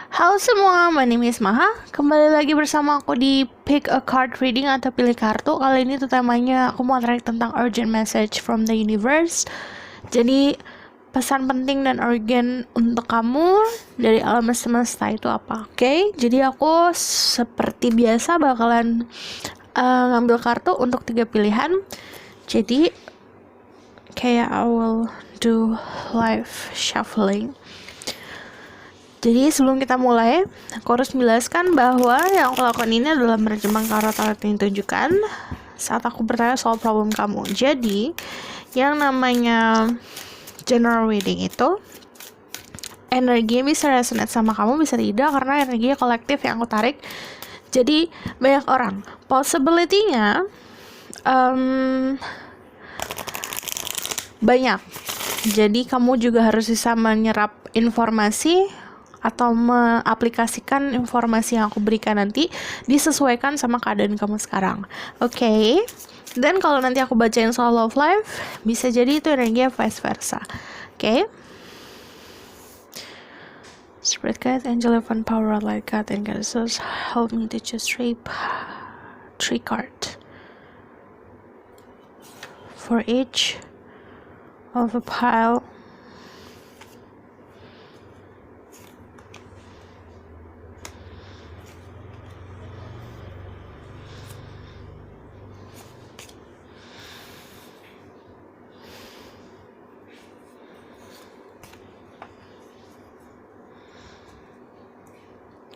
Halo semua, my name is Maha. Kembali lagi bersama aku di Pick a Card Reading atau pilih kartu. Kali ini tuh temanya aku mau tarik tentang urgent message from the universe. Jadi pesan penting dan urgent untuk kamu dari alam semesta itu apa? Oke, jadi aku seperti biasa bakalan ngambil kartu untuk 3 pilihan. Jadi kayak I will do live shuffling. Jadi sebelum kita mulai, aku harus menjelaskan bahwa yang aku lakukan ini adalah menerjemahkan tarot yang ditunjukkan saat aku bertanya soal problem kamu. Jadi, yang namanya general reading itu, energi bisa resonate sama kamu, bisa tidak, karena energinya kolektif yang aku tarik. Jadi, banyak orang. Possibility-nya banyak. Jadi, kamu juga harus bisa menyerap informasi atau mengaplikasikan informasi yang aku berikan nanti disesuaikan sama keadaan kamu sekarang. Oke. Dan kalau nanti aku bacain soal love life, bisa jadi itu energinya vice versa. Oke. Spirit guide, angel of power, light guide, and goddesses help me to choose three card for each of a pile.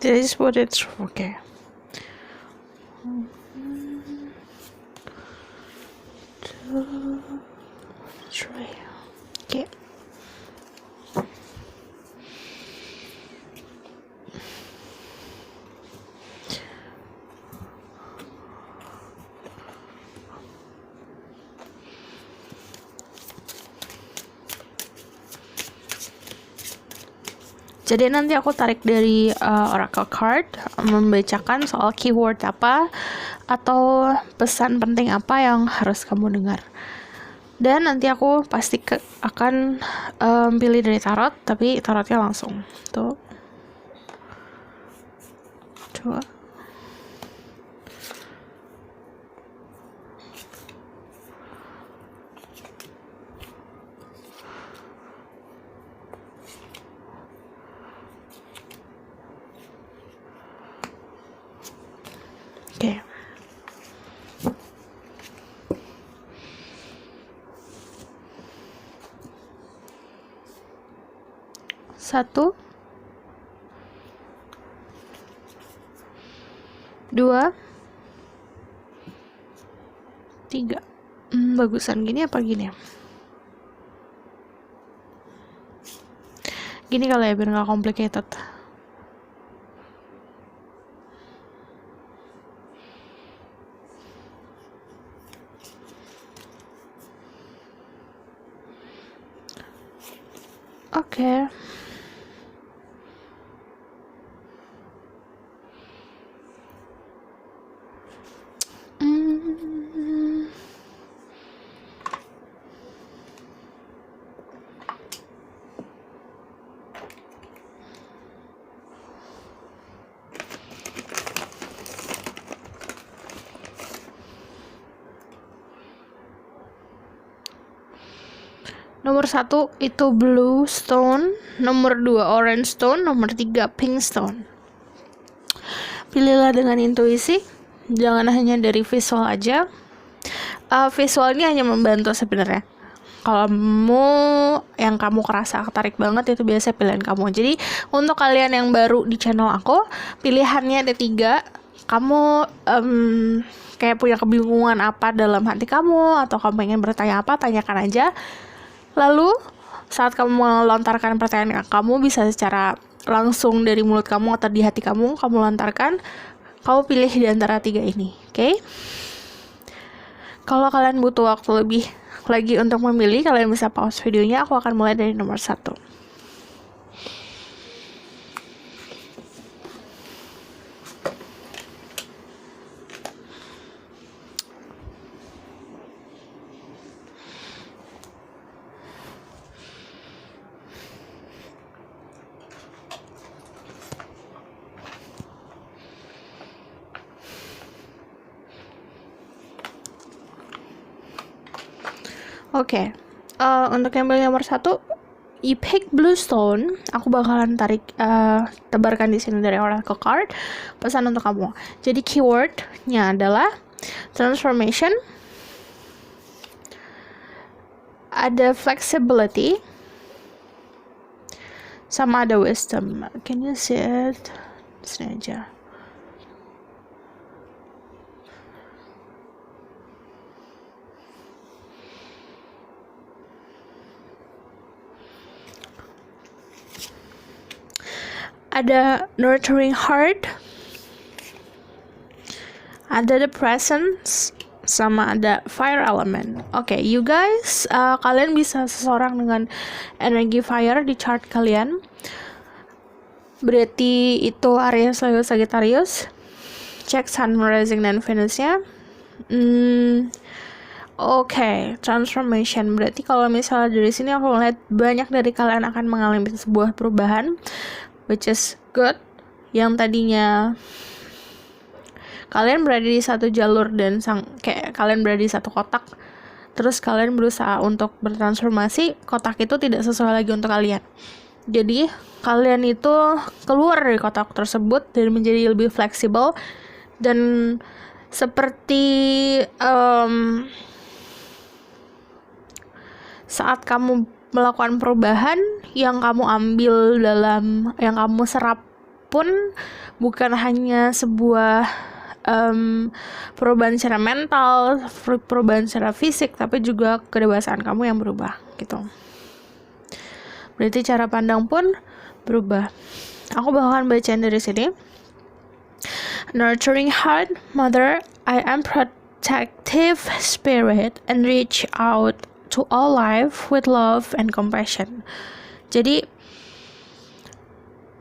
This is what it's okay. 2, 3. Okay. Jadi nanti aku tarik dari oracle card, membacakan soal keyword apa atau pesan penting apa yang harus kamu dengar. Dan nanti aku pasti akan pilih dari tarot, tapi tarotnya langsung. Tuh. Coba. Oke. Satu, 2, 3. Bagusan gini apa gini ya? Gini kali ya, biar nggak complicated. Oke. Nomor 1 itu blue stone, nomor 2 orange stone, nomor 3 pink stone. Pilihlah dengan intuisi, jangan hanya dari visual aja. Visual ini hanya membantu sebenarnya. Kalau yang kamu kerasa ketarik banget itu biasa pilihan kamu. Jadi untuk kalian yang baru di channel aku, pilihannya ada 3. Kamu kayak punya kebingungan apa dalam hati kamu, atau kamu ingin bertanya apa, tanyakan aja. Lalu saat kamu melontarkan pertanyaan kamu, bisa secara langsung dari mulut kamu atau di hati kamu lontarkan. Kamu pilih di antara 3 ini, oke? Kalau kalian butuh waktu lebih lagi untuk memilih, kalian bisa pause videonya. Aku akan mulai dari nomor 1. Oke, untuk yang paling nomor 1, you pick blue stone. Aku bakalan tebarkan di sini dari oracle card pesan untuk kamu. Jadi keywordnya adalah transformation, ada flexibility, sama ada wisdom. Can you see it? Sini aja. Ada nurturing heart, ada the presence, sama ada fire element. Oke, you guys, kalian bisa seseorang dengan energi fire di chart kalian. Berarti itu Aries, Leo, Sagittarius. Cek Sun, Rising, dan Venusnya. Oke, transformation. Berarti kalau misalnya dari sini aku melihat banyak dari kalian akan mengalami sebuah perubahan, which is good. Yang tadinya kalian berada di satu jalur dan kayak kalian berada di satu kotak, terus kalian berusaha untuk bertransformasi, kotak itu tidak sesuai lagi untuk kalian. Jadi kalian itu keluar dari kotak tersebut dan menjadi lebih fleksibel, dan seperti saat kamu melakukan perubahan, yang kamu ambil yang kamu serap pun bukan hanya sebuah perubahan secara mental, perubahan secara fisik, tapi juga kedewasaan kamu yang berubah gitu. Berarti cara pandang pun berubah. Aku bakalan bacain dari sini. Nurturing heart, mother, I am protective spirit and reach out to all life with love and compassion. Jadi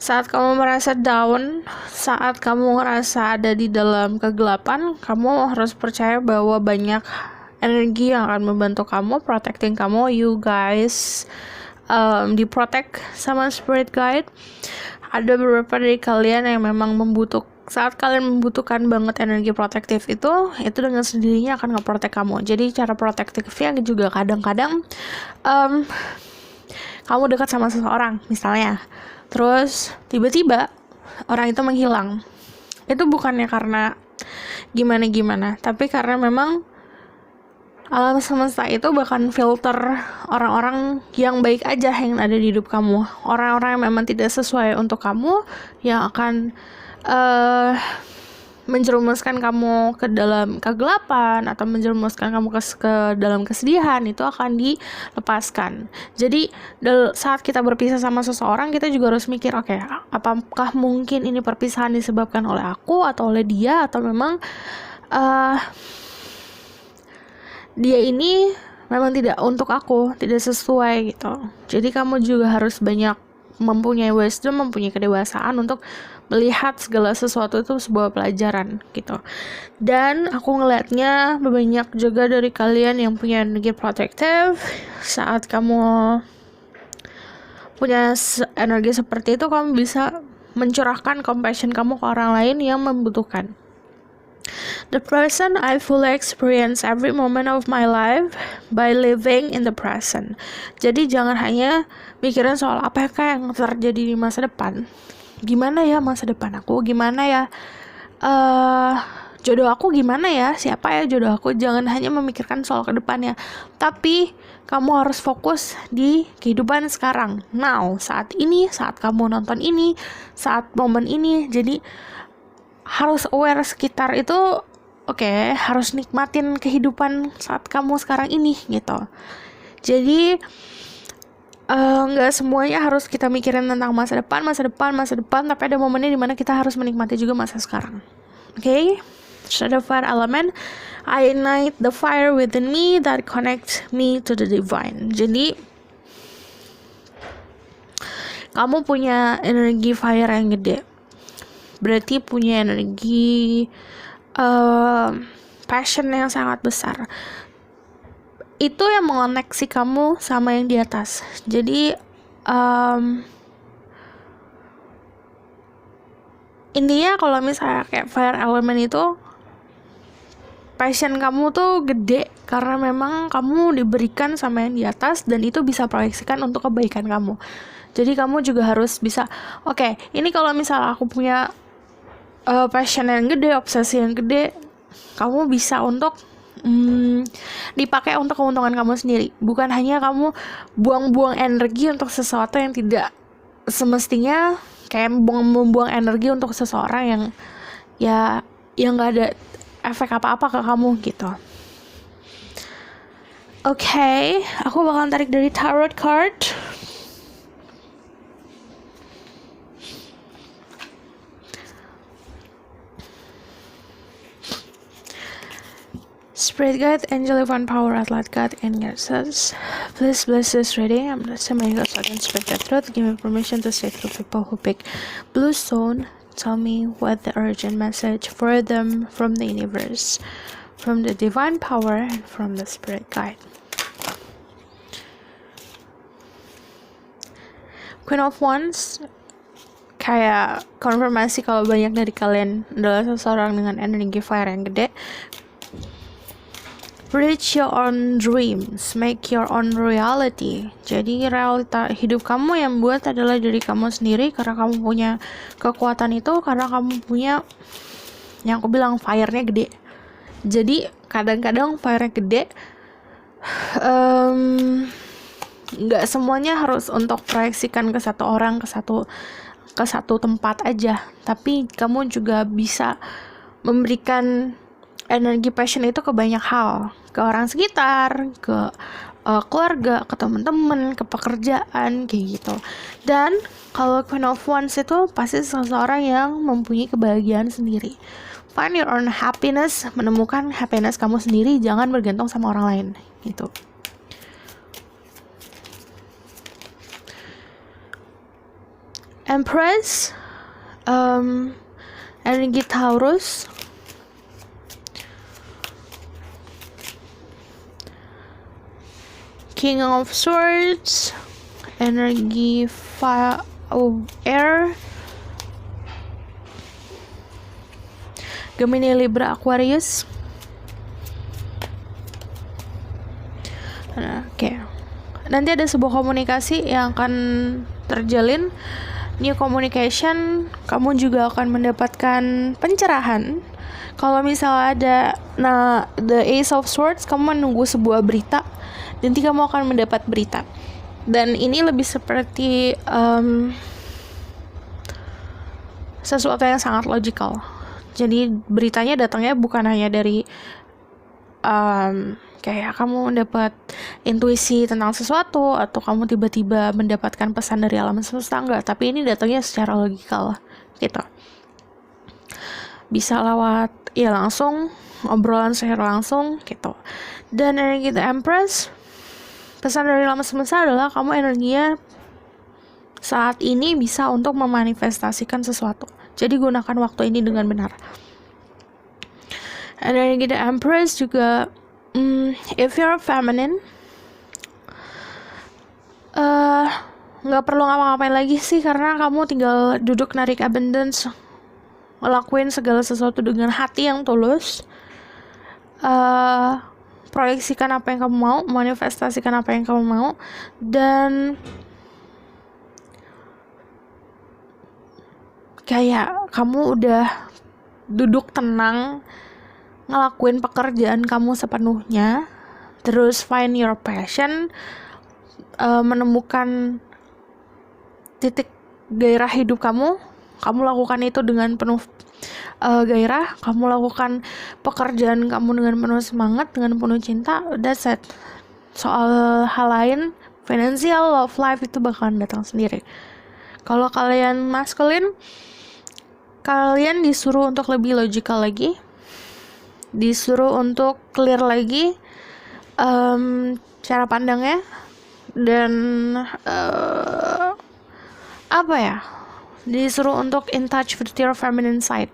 saat kamu merasa down, saat kamu ngerasa ada di dalam kegelapan, kamu harus percaya bahwa banyak energi yang akan membantu kamu, protecting kamu. You guys diprotect sama spirit guide. Ada beberapa dari kalian yang memang saat kalian membutuhkan banget energi protektif itu dengan sendirinya akan nge-protect kamu. Jadi cara protektifnya juga kadang-kadang kamu dekat sama seseorang misalnya, terus tiba-tiba orang itu menghilang. Itu bukannya karena gimana-gimana, tapi karena memang alam semesta itu bahkan filter orang-orang yang baik aja yang ada di hidup kamu. Orang-orang yang memang tidak sesuai untuk kamu, yang akan menjerumuskan kamu ke dalam kegelapan atau menjerumuskan kamu ke dalam kesedihan, itu akan dilepaskan. Jadi saat kita berpisah sama seseorang, kita juga harus mikir, oke, apakah mungkin ini perpisahan disebabkan oleh aku atau oleh dia, atau memang dia ini memang tidak untuk aku, tidak sesuai gitu. Jadi kamu juga harus banyak mempunyai wisdom, mempunyai kedewasaan untuk melihat segala sesuatu itu sebuah pelajaran gitu. Dan aku ngelihatnya banyak juga dari kalian yang punya energi protektif. Saat kamu punya energi seperti itu, kamu bisa mencurahkan compassion kamu ke orang lain yang membutuhkan. The present, I fully experience every moment of my life by living in the present. Jadi jangan hanya mikirin soal apa yang terjadi di masa depan. Gimana ya masa depan aku? Gimana ya jodoh aku? Gimana ya? Siapa ya jodoh aku? Jangan hanya memikirkan soal ke depannya, tapi kamu harus fokus di kehidupan sekarang. Now, saat ini, saat kamu nonton ini, saat momen ini. Jadi harus aware sekitar itu. Oke, harus nikmatin kehidupan saat kamu sekarang ini gitu. Jadi nggak semuanya harus kita mikirin tentang masa depan, tapi ada momennya dimana kita harus menikmati juga masa sekarang. Oke? So the fire element, I ignite the fire within me that connects me to the divine. Jadi kamu punya energi fire yang gede, berarti punya energi passion yang sangat besar. Itu yang mengoneksi kamu sama yang di atas. Jadi intinya kalau misalnya kayak fire element itu passion kamu tuh gede karena memang kamu diberikan sama yang di atas dan itu bisa proyeksikan untuk kebaikan kamu. Jadi kamu juga harus bisa, oke, ini kalau misalnya aku punya passion yang gede, obsesi yang gede, kamu bisa untuk dipakai untuk keuntungan kamu sendiri. Bukan hanya kamu buang-buang energi untuk sesuatu yang tidak semestinya, kayak membuang energi untuk seseorang yang yang nggak ada efek apa-apa ke kamu gitu. Oke, aku bakal tarik dari tarot card. Spirit guide, angel, divine power, athlete god, and guides. Please bless this reading. I'm not saying God so I can speak the truth. Give me permission to say to people who pick blue stone. Tell me what the urgent message for them from the universe, from the divine power, and from the spirit guide. Queen of Wands, kayak konfirmasi kalau banyak dari kalian adalah seseorang dengan energi fire yang gede. Reach your own dreams, make your own reality. Jadi realita hidup kamu yang buat adalah diri kamu sendiri, karena kamu punya kekuatan itu, karena kamu punya, yang aku bilang, fire-nya gede. Jadi kadang-kadang fire-nya gede, nggak semuanya harus untuk proyeksikan ke satu orang, ke satu tempat aja, tapi kamu juga bisa memberikan energi passion itu ke banyak hal, ke orang sekitar, ke keluarga, ke teman-teman, ke pekerjaan, kayak gitu. Dan kalau Queen of Wands itu pasti seseorang yang mempunyai kebahagiaan sendiri. Find your own happiness, menemukan happiness kamu sendiri, jangan bergantung sama orang lain gitu. Empress, energi Taurus, King of Swords, energi fire, air, Gemini, Libra, Aquarius. Oke. Nanti ada sebuah komunikasi yang akan terjalin, new communication. Kamu juga akan mendapatkan pencerahan. Kalau misalnya ada, the Ace of Swords, kamu menunggu sebuah berita, nanti kamu akan mendapat berita. Dan ini lebih seperti sesuatu yang sangat logical. Jadi beritanya datangnya bukan hanya dari kayak kamu dapat intuisi tentang sesuatu, atau kamu tiba-tiba mendapatkan pesan dari alam semesta, enggak, tapi ini datangnya secara logikal gitu. Bisa lewat langsung, obrolan secara langsung gitu. Dan energi The Empress, pesan dari alam semesta adalah kamu energinya saat ini bisa untuk memanifestasikan sesuatu. Jadi gunakan waktu ini dengan benar. Energi The Empress juga, if you're feminine, nggak perlu ngapa-ngapain lagi sih, karena kamu tinggal duduk narik abundance, ngelakuin segala sesuatu dengan hati yang tulus. Proyeksikan apa yang kamu mau, manifestasikan apa yang kamu mau, dan kayak kamu udah duduk tenang ngelakuin pekerjaan kamu sepenuhnya, terus find your passion, menemukan titik gairah hidup kamu lakukan itu dengan penuh gairah, kamu lakukan pekerjaan kamu dengan penuh semangat, dengan penuh cinta. That's it. Soal hal lain, financial, love life, itu bakalan datang sendiri. Kalau kalian maskulin, kalian disuruh untuk lebih logical lagi, disuruh untuk clear lagi cara pandangnya, dan disuruh untuk in touch with your feminine side.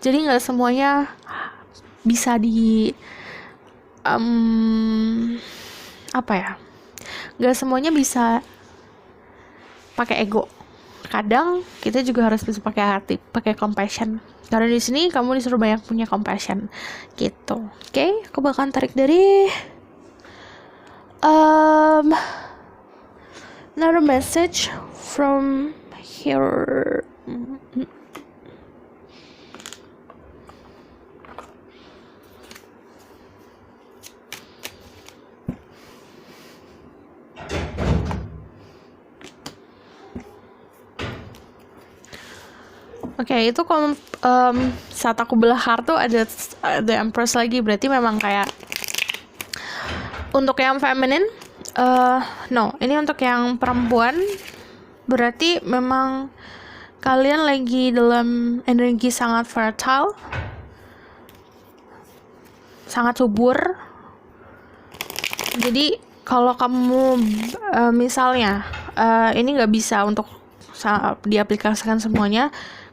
Jadi nggak semuanya bisa nggak semuanya bisa pakai ego kadang kita juga harus bisa pakai hati, pakai compassion. Karena di sini kamu disuruh banyak punya compassion gitu. Oke, aku bakalan tarik dari another message from here. Oke, itu saat aku belah kartu ada Empress lagi, berarti memang kayak untuk yang feminine, no, ini untuk yang perempuan, berarti memang kalian lagi dalam energi sangat fertile, sangat subur. Jadi kalau kamu misalnya ini nggak bisa untuk diaplikasikan semuanya.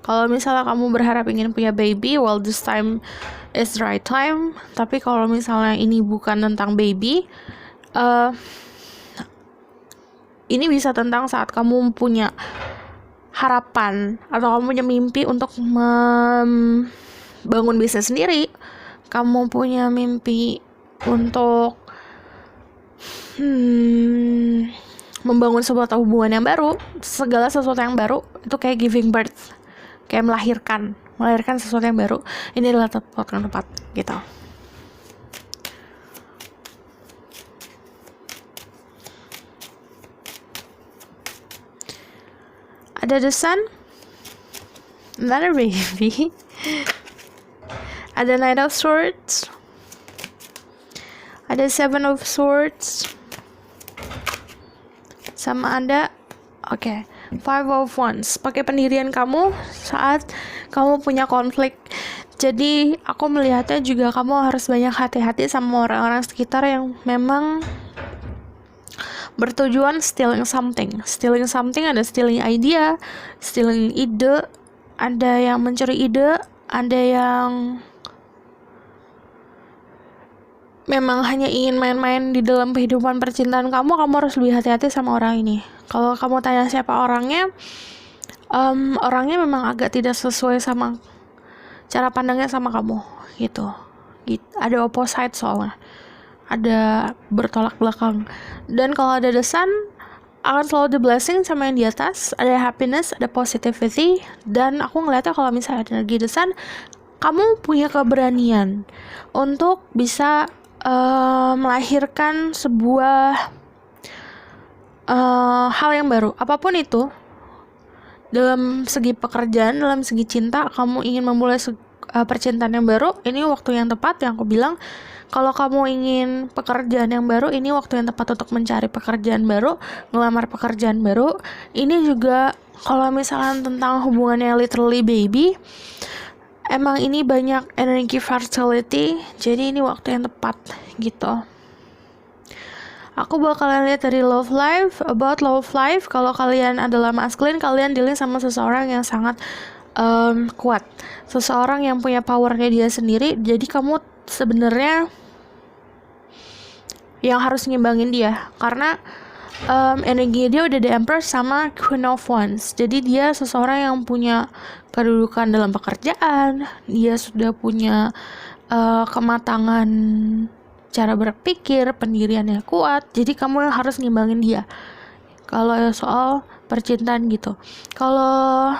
Kalau misalnya kamu berharap ingin punya baby, well this time is the right time. Tapi kalau misalnya ini bukan tentang baby, ini bisa tentang saat kamu punya harapan atau kamu punya mimpi untuk membangun bisnis sendiri. Kamu punya mimpi untuk membangun sebuah hubungan yang baru, segala sesuatu yang baru itu kayak giving birth, kayak melahirkan sesuatu yang baru. Ini adalah tempat yang tepat gitu. Ada the sun, another baby. Ada Knight of Swords, ada Seven of Swords, sama ada Five of Wands. Pakai pendirian kamu saat kamu punya konflik. Jadi aku melihatnya juga kamu harus banyak hati-hati sama orang-orang sekitar yang memang bertujuan stealing something. Ada stealing idea, stealing ide, ada yang mencuri ide, ada yang memang hanya ingin main-main di dalam kehidupan percintaan kamu harus lebih hati-hati sama orang ini. Kalau kamu tanya siapa orangnya, orangnya memang agak tidak sesuai sama cara pandangnya sama kamu, gitu. Ada opposite soalnya, ada bertolak belakang. Dan kalau ada the sun, akan selalu the blessing sama yang di atas, ada happiness, ada positivity. Dan aku ngeliatnya kalau misalnya ada energi the sun, kamu punya keberanian untuk bisa melahirkan sebuah hal yang baru, apapun itu. Dalam segi pekerjaan, dalam segi cinta, kamu ingin memulai percintaan yang baru, ini waktu yang tepat. Yang aku bilang, kalau kamu ingin pekerjaan yang baru, ini waktu yang tepat untuk mencari pekerjaan baru, ngelamar pekerjaan baru. Ini juga kalau misalnya tentang hubungannya literally baby, emang ini banyak energi fertility, jadi ini waktu yang tepat gitu. Aku bakalan lihat dari love life. About love life, kalau kalian adalah masculine, kalian dealing sama seseorang yang sangat kuat, seseorang yang punya powernya dia sendiri. Jadi kamu sebenarnya yang harus ngimbangin dia, karena energi dia udah di Empress sama Queen of Wands. Jadi dia seseorang yang punya kedudukan dalam pekerjaan, dia sudah punya kematangan cara berpikir, pendiriannya kuat. Jadi kamu yang harus ngimbangin dia kalau soal percintaan gitu. Kalau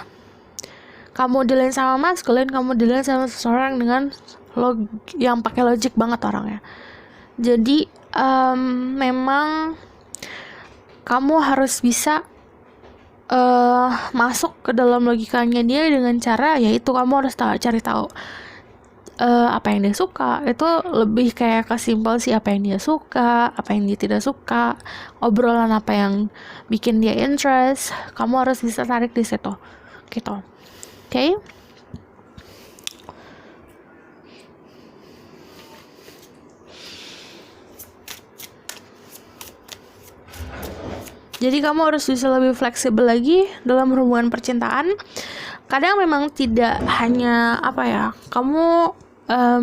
kamu dealing sama masculine, kamu dealing sama seseorang dengan yang pakai logik banget orangnya. Jadi memang kamu harus bisa masuk ke dalam logikanya dia dengan cara, yaitu kamu harus cari tahu apa yang dia suka. Itu lebih kayak kesimpel sih, apa yang dia suka, apa yang dia tidak suka, obrolan apa yang bikin dia interest. Kamu harus bisa tarik di situ gitu. Oke? Jadi kamu harus bisa lebih fleksibel lagi dalam hubungan percintaan. Kadang memang tidak hanya kamu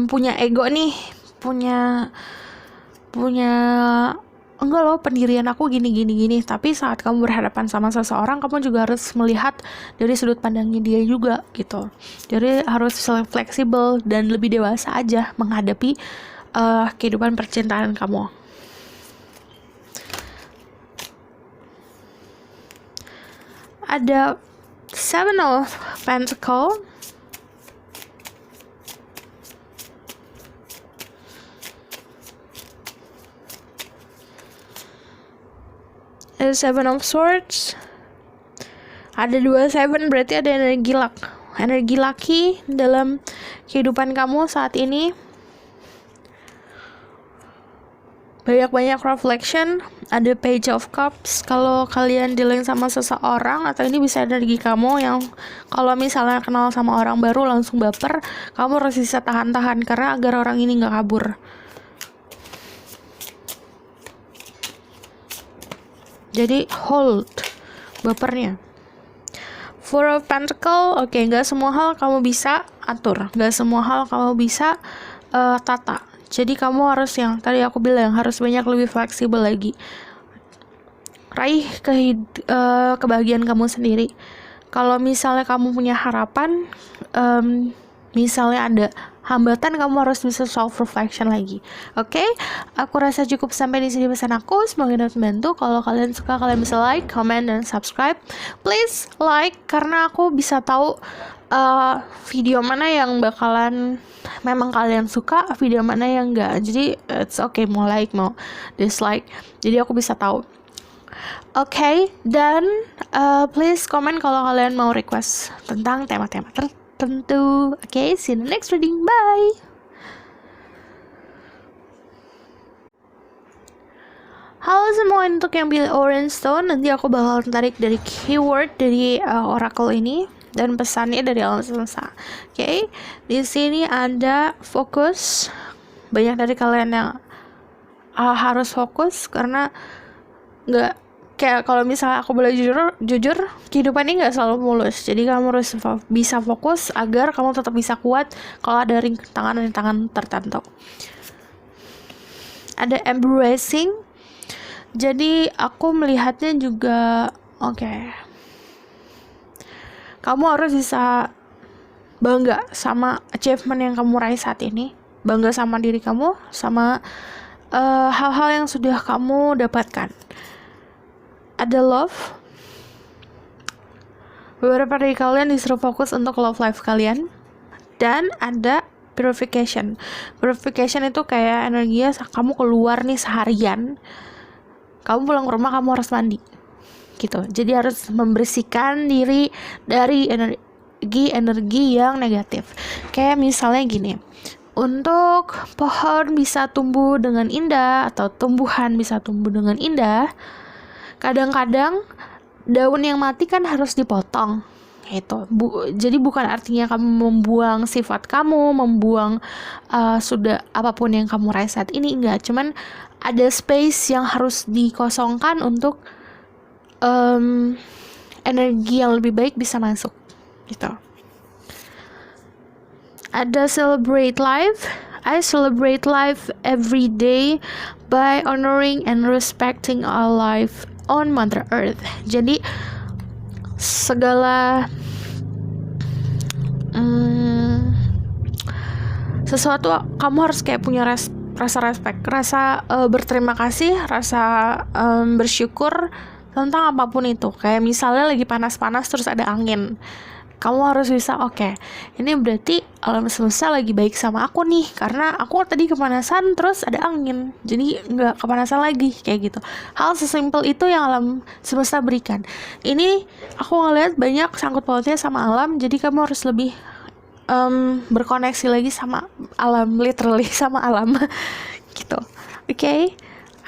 punya ego nih, punya enggak loh, pendirian aku gini gini gini. Tapi saat kamu berhadapan sama seseorang, kamu juga harus melihat dari sudut pandangnya dia juga gitu. Jadi harus fleksibel dan lebih dewasa aja menghadapi kehidupan percintaan kamu. Ada Seven of Pentacles. Ada Seven of Swords. Ada 2 7, berarti ada energi laki dalam kehidupan kamu saat ini. Banyak-banyak reflection. Ada Page of Cups. Kalau kalian dealing sama seseorang, atau ini bisa energi kamu yang kalau misalnya kenal sama orang baru langsung baper, kamu harus bisa tahan-tahan karena agar orang ini nggak kabur. Jadi hold bapernya. Four of Pentacles, oke, nggak semua hal kamu bisa atur, nggak semua hal kamu bisa tata. Jadi kamu harus, yang tadi aku bilang, harus banyak lebih fleksibel lagi. Raih kebahagiaan kamu sendiri. Kalau misalnya kamu punya harapan, misalnya ada hambatan, kamu harus bisa self reflection lagi. Oke? Aku rasa cukup sampai di sini pesan aku. Semoga dapat membantu. Kalau kalian suka, kalian bisa like, comment, dan subscribe. Please like, karena aku bisa tahu video mana yang bakalan memang kalian suka, video mana yang enggak. Jadi it's okay mau like mau dislike. Jadi aku bisa tahu. Oke, dan please comment kalau kalian mau request tentang tema-tema tertentu. Oke, see you in the next reading. Bye. Halo semua, untuk yang pilih Orange Stone, nanti aku bakal tarik dari keyword dari oracle ini dan pesannya dari alam semesta. Oke, di sini ada fokus. Banyak dari kalian yang harus fokus karena nggak kayak, kalau misalnya aku boleh jujur kehidupan ini nggak selalu mulus. Jadi kamu harus bisa fokus agar kamu tetap bisa kuat kalau ada rintangan tertentu. Ada embracing. Jadi aku melihatnya juga kamu harus bisa bangga sama achievement yang kamu raih saat ini, bangga sama diri kamu, sama hal-hal yang sudah kamu dapatkan. Ada love. Beberapa dari kalian disuruh fokus untuk love life kalian. Dan ada purification. Purification itu kayak energinya kamu keluar nih seharian, kamu pulang ke rumah kamu harus mandi gitu. Jadi harus membersihkan diri dari energi yang negatif. Kayak misalnya gini, untuk pohon bisa tumbuh dengan indah atau tumbuhan bisa tumbuh dengan indah, kadang-kadang daun yang mati kan harus dipotong gitu. Jadi bukan artinya kamu membuang sifat kamu, membuang sudah apapun yang kamu raih saat ini, enggak. Cuman ada space yang harus dikosongkan untuk energi yang lebih baik bisa masuk gitu. Ada celebrate life. I celebrate life every day by honoring and respecting our life on Mother Earth. Jadi segala sesuatu kamu harus kayak punya rasa respect, rasa berterima kasih, rasa bersyukur tentang apapun itu. Kayak misalnya lagi panas-panas terus ada angin, kamu harus bisa ini berarti alam semesta lagi baik sama aku nih, karena aku tadi kepanasan terus ada angin, jadi nggak kepanasan lagi, kayak gitu. Hal sesimpel itu yang alam semesta berikan. Ini aku ngeliat banyak sangkut pautnya sama alam, jadi kamu harus lebih berkoneksi lagi sama alam, literally sama alam gitu.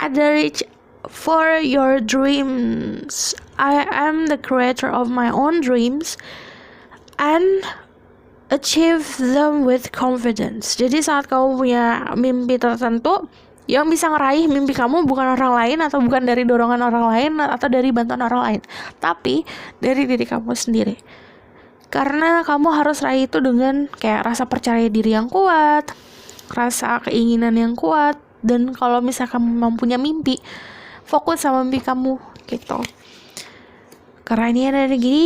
Ada reach for your dreams. I am the creator of my own dreams and achieve them with confidence. Jadi saat kamu punya mimpi tertentu, yang bisa ngeraih mimpi kamu bukan orang lain, atau bukan dari dorongan orang lain, atau dari bantuan orang lain, tapi dari diri kamu sendiri. Karena kamu harus raih itu dengan kayak rasa percaya diri yang kuat, rasa keinginan yang kuat. Dan kalau misalnya kamu memang punya mimpi, fokus sama mimpi kamu gitu. Karena ini energi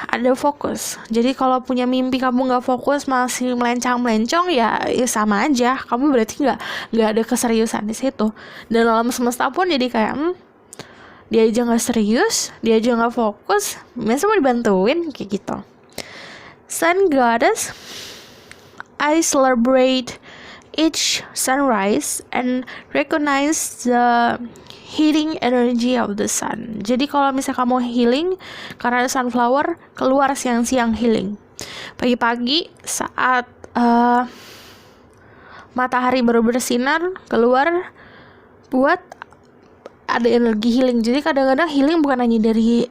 ada fokus. Jadi kalau punya mimpi kamu nggak fokus, masih melencang-melencong, ya sama aja. Kamu berarti nggak ada keseriusan di situ. Dan alam semesta pun jadi kayak dia aja nggak serius, dia aja nggak fokus, masa mau dibantuin kayak gitu. Sun Goddess, I celebrate each sunrise and recognize the healing energy of the sun. Jadi kalau misalnya kamu healing, karena ada sunflower, keluar siang-siang healing. Pagi-pagi saat matahari baru bersinar, keluar buat ada energi healing. Jadi kadang-kadang healing bukan hanya dari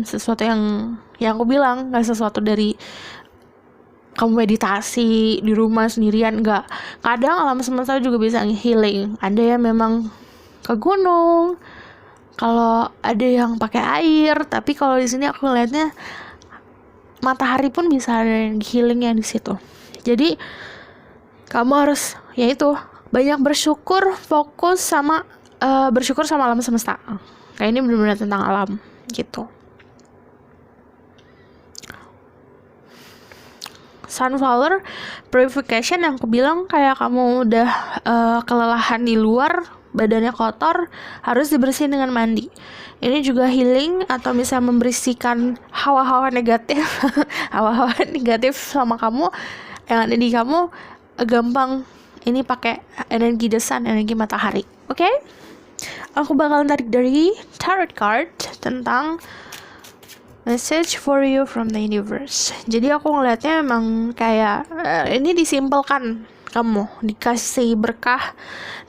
sesuatu yang aku bilang, nggak sesuatu dari kamu meditasi di rumah sendirian, nggak. Kadang alam semesta juga bisa healing. Ada yang memang ke gunung, kalau ada yang pakai air, tapi kalau di sini aku lihatnya matahari pun bisa ada yang healingnya di situ. Jadi kamu harus yaitu banyak bersyukur, fokus sama bersyukur sama alam semesta. Kayak ini benar-benar tentang alam gitu. Sunflower purification yang aku bilang, kayak kamu udah kelelahan di luar, badannya kotor, harus dibersihin dengan mandi. Ini juga healing atau bisa membersihkan hawa-hawa negatif hawa-hawa negatif sama kamu yang ada di kamu. Gampang ini pakai energi the sun, energi matahari. Oke? Aku bakal tarik dari tarot card tentang message for you from the universe. Jadi aku ngeliatnya emang kayak ini disimpelkan, kamu dikasih berkah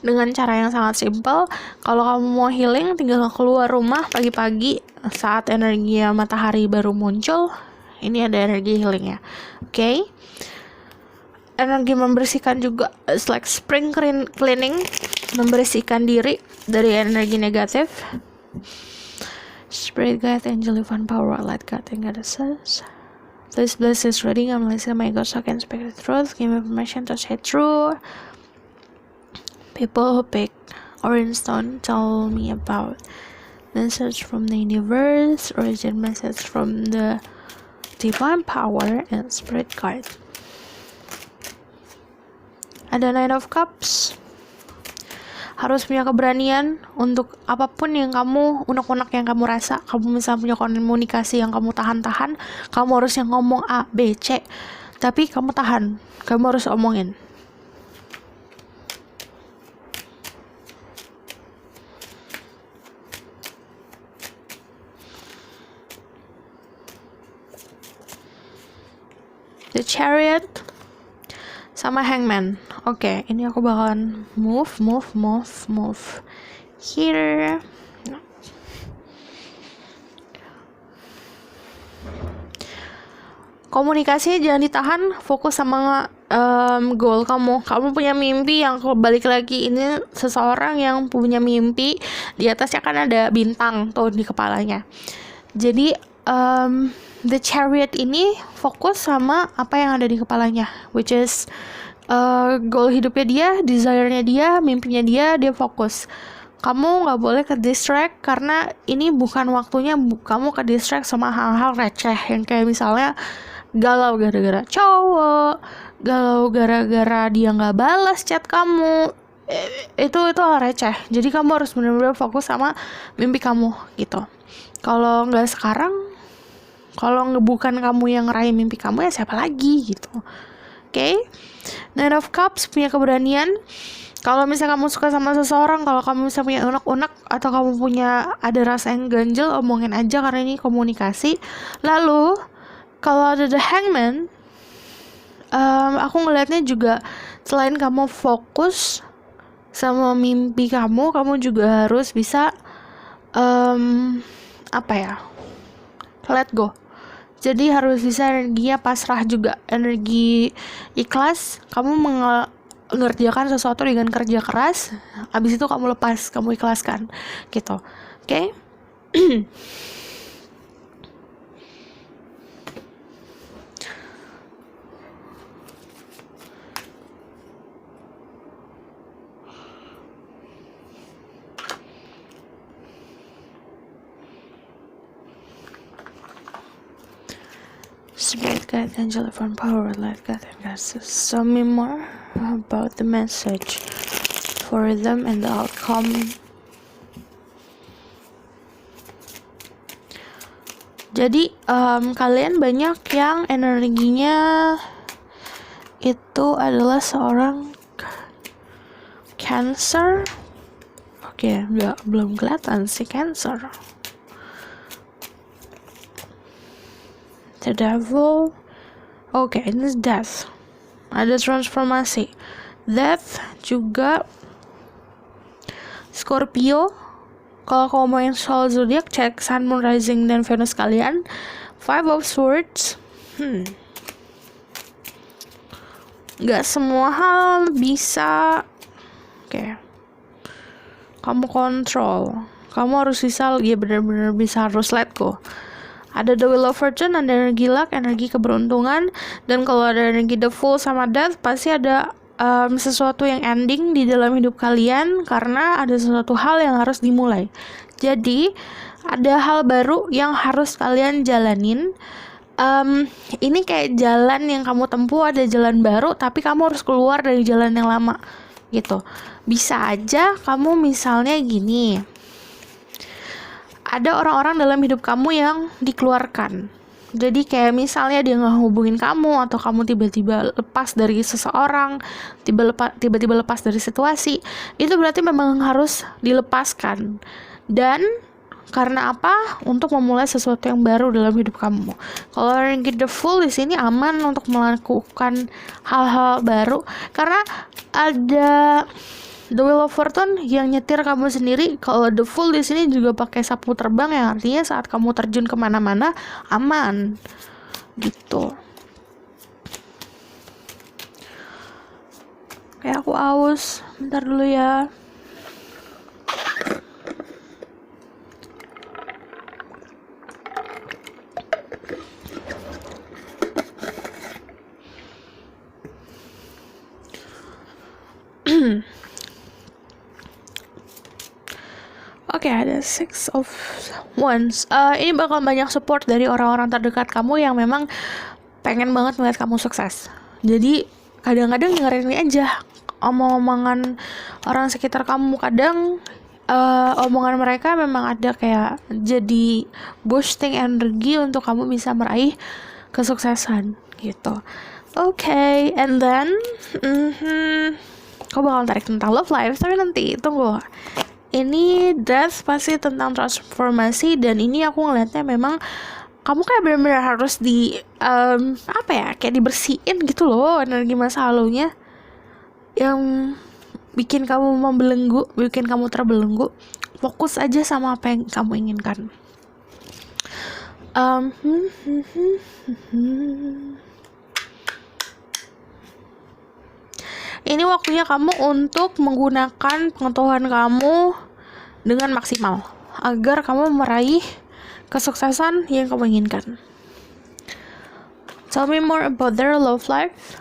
dengan cara yang sangat simpel. Kalau kamu mau healing, tinggal keluar rumah pagi-pagi saat energi matahari baru muncul. Ini ada energi healingnya. Oke? Energi membersihkan juga, it's like spring cleaning, membersihkan diri dari energi negatif. Spirit guide, angel, divine power, light God and goddesses, please bless this reading. I'm listening, my God, so I can speak the truth. Give me permission to say true. People who pick orange stone tell me about message from the universe, origin message from the divine power and spirit guide. Ada Nine of Cups. Harus punya keberanian untuk apapun yang kamu, unek-unek yang kamu rasa. Kamu misalnya punya komunikasi yang kamu tahan-tahan, kamu harus yang ngomong A, B, C, tapi kamu tahan, kamu harus omongin. The Chariot sama Hangman. Oke, ini aku bakalan move here. Komunikasi jangan ditahan, fokus sama goal kamu. Kamu punya mimpi yang balik lagi, ini seseorang yang punya mimpi, di atasnya kan ada bintang tuh di kepalanya. Jadi the Chariot ini fokus sama apa yang ada di kepalanya, which is goal hidupnya dia, desire-nya dia, mimpinya dia fokus. Kamu gak boleh ke distract, karena ini bukan waktunya kamu ke distract sama hal-hal receh yang kayak misalnya galau gara-gara cowok, galau gara-gara dia gak balas chat kamu. Itu hal receh. Jadi kamu harus benar-benar fokus sama mimpi kamu gitu. Kalau gak sekarang, kalau bukan kamu yang ngeraih mimpi kamu, ya siapa lagi gitu. Oke? Nine of Cups punya keberanian. Kalau misalnya kamu suka sama seseorang, kalau kamu misalnya punya unek-unek atau kamu punya ada rasa yang ganjel, omongin aja karena ini komunikasi. Lalu kalau ada the Hangman, aku ngelihatnya juga selain kamu fokus sama mimpi kamu juga harus bisa let go. Jadi harus bisa energinya pasrah juga, energi ikhlas. Kamu mengerjakan sesuatu dengan kerja keras, habis itu kamu lepas, kamu ikhlaskan gitu. Oke? Spirit guide, angel from power, light guide, and guidance. Tell me more about the message for them and the outcome. Jadi kalian banyak yang energinya itu adalah seorang Cancer. Oke, belum kelihatan sih Cancer. The Devil. Oke, ini Death. Ada transformasi. Death juga Scorpio. Kalau kamu main soal zodiak, cek Sun, Moon, Rising, dan Venus kalian. Five of Swords. Gak semua hal bisa kamu kontrol. Kamu harus bisa, ya benar-benar bisa harus let go. Ada The Wheel of Fortune, ada energi luck, energi keberuntungan. Dan kalau ada energi The Fool sama Death, pasti ada sesuatu yang ending di dalam hidup kalian karena ada sesuatu hal yang harus dimulai. Jadi ada hal baru yang harus kalian jalanin. Ini kayak jalan yang kamu tempuh, ada jalan baru, tapi kamu harus keluar dari jalan yang lama gitu. Bisa aja kamu misalnya gini, ada orang-orang dalam hidup kamu yang dikeluarkan. Jadi kayak misalnya dia ngehubungin kamu, atau kamu tiba-tiba lepas dari seseorang, tiba-tiba lepas dari situasi, itu berarti memang harus dilepaskan. Dan karena apa? Untuk memulai sesuatu yang baru dalam hidup kamu. Kalau energi The Fool di sini aman untuk melakukan hal-hal baru, karena ada The Wheel of Fortune yang nyetir kamu sendiri. Kalau The Fool di sini juga pakai sapu terbang, yang artinya saat kamu terjun kemana-mana aman gitu. Kayak aku aus, bentar dulu ya. Oke, ada Six of Wands. Ini bakal banyak support dari orang-orang terdekat kamu yang memang pengen banget melihat kamu sukses. Jadi kadang-kadang dengerin aja omong-omongan orang sekitar kamu. Kadang omongan mereka memang ada kayak jadi boosting energi untuk kamu bisa meraih kesuksesan gitu. Oke, and then kau bakal tarik tentang love life, tapi nanti tunggu. Ini Death pasti tentang transformasi, dan ini aku ngeliatnya memang kamu kayak benar-benar harus kayak dibersihin gitu loh energi masa lalunya yang bikin kamu membelenggu, bikin kamu terbelenggu. Fokus aja sama apa yang kamu inginkan. Ini waktunya kamu untuk menggunakan pengetahuan kamu dengan maksimal agar kamu meraih kesuksesan yang kamu inginkan. Tell me more about their love life.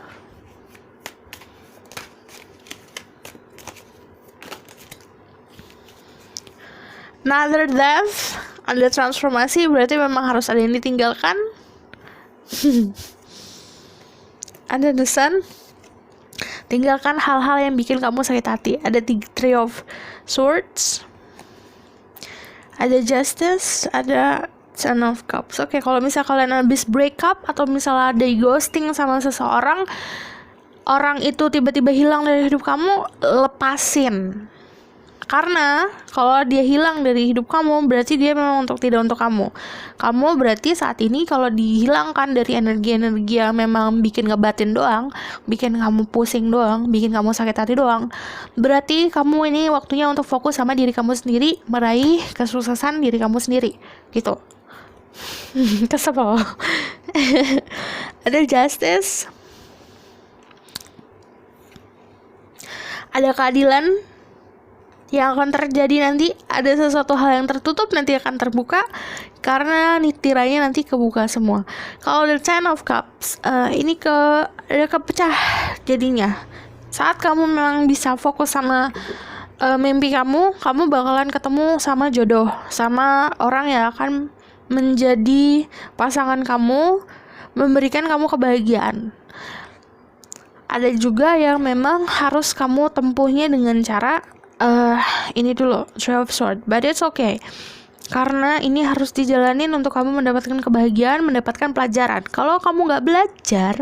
Another Death, ada transformasi, berarti memang harus ada yang ditinggalkan. Ada The Sun, tinggalkan hal-hal yang bikin kamu sakit hati. Ada Three of Swords, ada Justice, ada Ten of Cups. Oke, kalau misal kalian habis break up atau misalnya ada ghosting sama seseorang, orang itu tiba-tiba hilang dari hidup kamu, lepasin. Karena kalau dia hilang dari hidup kamu, berarti dia memang tidak untuk kamu. Kamu berarti saat ini kalau dihilangkan dari energi-energi yang memang bikin ngebatin doang, bikin kamu pusing doang, bikin kamu sakit hati doang, berarti kamu ini waktunya untuk fokus sama diri kamu sendiri, meraih kesuksesan diri kamu sendiri, gitu. Kesel. Ada Justice, ada keadilan yang akan terjadi nanti. Ada sesuatu hal yang tertutup nanti akan terbuka karena tirannya nanti kebuka semua. Kalau the Ten of Cups, ini ada kepecah jadinya. Saat kamu memang bisa fokus sama mimpi kamu bakalan ketemu sama jodoh, sama orang yang akan menjadi pasangan kamu memberikan kamu kebahagiaan. Ada juga yang memang harus kamu tempuhnya dengan cara ini dulu, Three of Swords, but it's okay. Karena ini harus dijalanin untuk kamu mendapatkan kebahagiaan, mendapatkan pelajaran. Kalau kamu nggak belajar,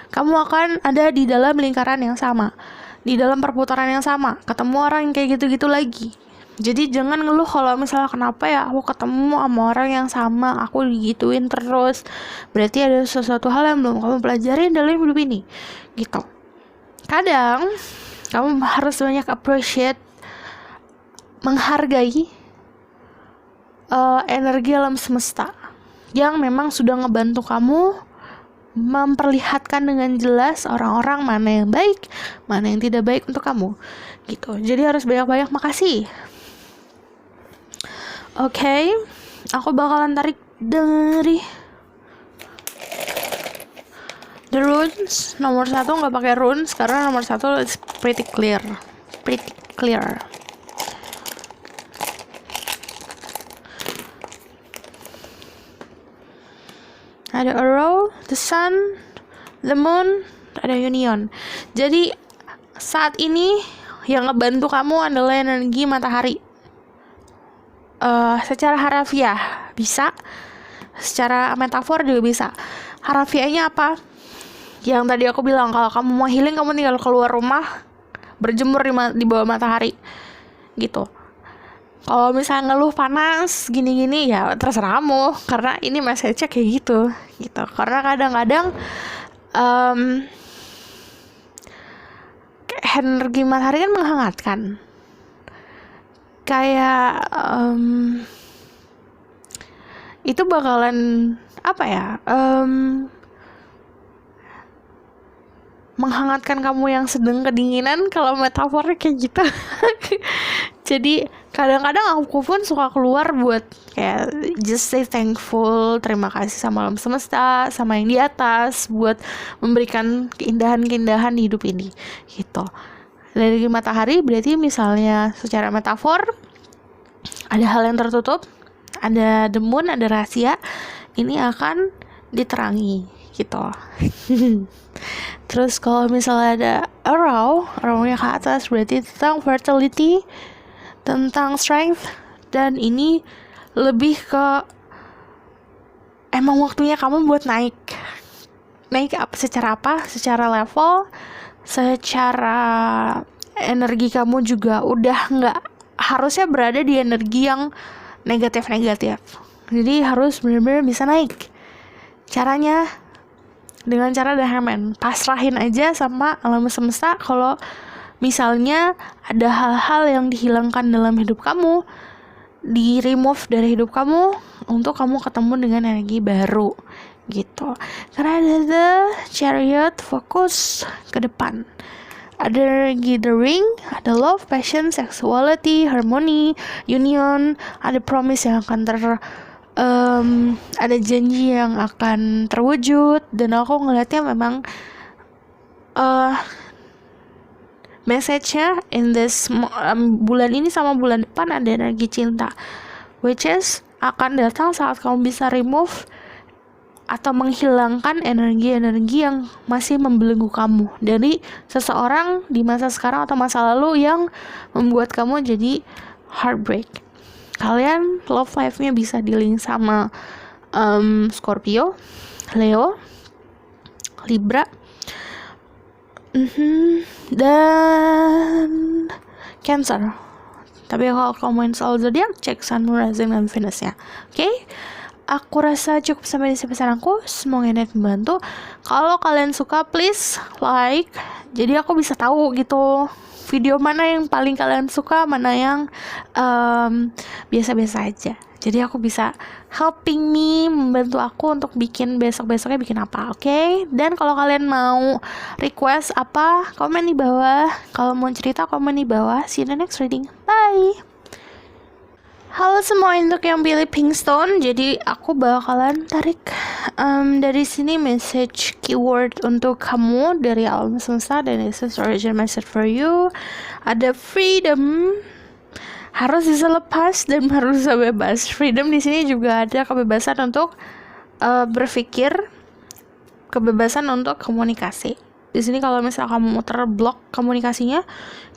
kamu akan ada di dalam lingkaran yang sama, di dalam perputaran yang sama, ketemu orang yang kayak gitu-gitu lagi. Jadi jangan ngeluh kalau misalnya kenapa ya aku ketemu sama orang yang sama, aku digituin terus. Berarti ada sesuatu hal yang belum kamu pelajarin dalam hidup ini, gitu. Kadang kamu harus banyak appreciate, menghargai energi alam semesta yang memang sudah ngebantu kamu memperlihatkan dengan jelas orang-orang mana yang baik, mana yang tidak baik untuk kamu, gitu. Jadi harus banyak-banyak makasih. Oke, aku bakalan tarik dari the runes. Nomor 1 nggak pakai runes karena nomor 1 is pretty clear. Ada arrow, the sun, the moon, ada union. Jadi saat ini yang ngebantu kamu adalah energi matahari. Secara harafiah bisa, secara metafor juga bisa. Harafiahnya apa? Yang tadi aku bilang, kalau kamu mau healing, kamu tinggal keluar rumah, berjemur di bawah matahari, gitu. Kalau misalnya ngeluh panas gini-gini, ya terserah kamu, karena ini message-nya kayak gitu. Karena kadang-kadang energi matahari kan menghangatkan. Kayak itu bakalan apa ya, menghangatkan kamu yang sedang kedinginan, kalau metafornya kayak gitu. Jadi kadang-kadang aku pun suka keluar buat kayak just say thankful, terima kasih sama alam semesta, sama yang di atas, buat memberikan keindahan-keindahan di hidup ini, gitu. Dari matahari berarti misalnya secara metafor ada hal yang tertutup, ada the moon, ada rahasia, ini akan diterangi, gitu. Terus kalau misalnya ada arrow-nya ke atas berarti tentang fertility, tentang strength, dan ini lebih ke emang waktunya kamu buat naik up. Secara apa? Secara level, secara energi kamu juga udah nggak harusnya berada di energi yang negatif. Jadi harus benar-benar bisa naik. Caranya dengan cara dahamen, pasrahin aja sama alam semesta. Kalau misalnya ada hal-hal yang dihilangkan dalam hidup kamu, di remove dari hidup kamu, untuk kamu ketemu dengan energi baru, gitu. Karena ada the chariot, fokus ke depan. Ada gathering, ada love, passion, sexuality, harmony, union, ada promise yang akan ada janji yang akan terwujud. Dan aku ngeliatnya memang message-nya in this bulan ini sama bulan depan ada energi cinta, which is akan datang saat kamu bisa remove atau menghilangkan energi-energi yang masih membelenggu kamu dari seseorang di masa sekarang atau masa lalu yang membuat kamu jadi heartbreak. Kalian love life-nya bisa di-link sama Scorpio, Leo, Libra, dan Cancer. Tapi kalau kamu main soal zodiak, cek Sun, Moon, Rising, dan Venus-nya. Oke? Aku rasa cukup sampai di sini pesananku. Semoga ini membantu. Kalau kalian suka, please like. Jadi aku bisa tahu gitu video mana yang paling kalian suka, mana yang biasa-biasa aja. Jadi aku bisa helping me, membantu aku untuk bikin besok-besoknya bikin apa, oke? Dan kalau kalian mau request apa, komen di bawah. Kalau mau cerita, komen di bawah. See you in the next reading. Bye! Halo semua, untuk yang pilih Pinkstone, jadi aku bakalan tarik dari sini message keyword untuk kamu dari alam semesta, dan this is origin message for you. Ada freedom, harus bisa lepas dan harus bisa bebas. Freedom di sini juga ada kebebasan untuk berpikir, kebebasan untuk komunikasi. Di sini kalau misalnya kamu mau terblok komunikasinya,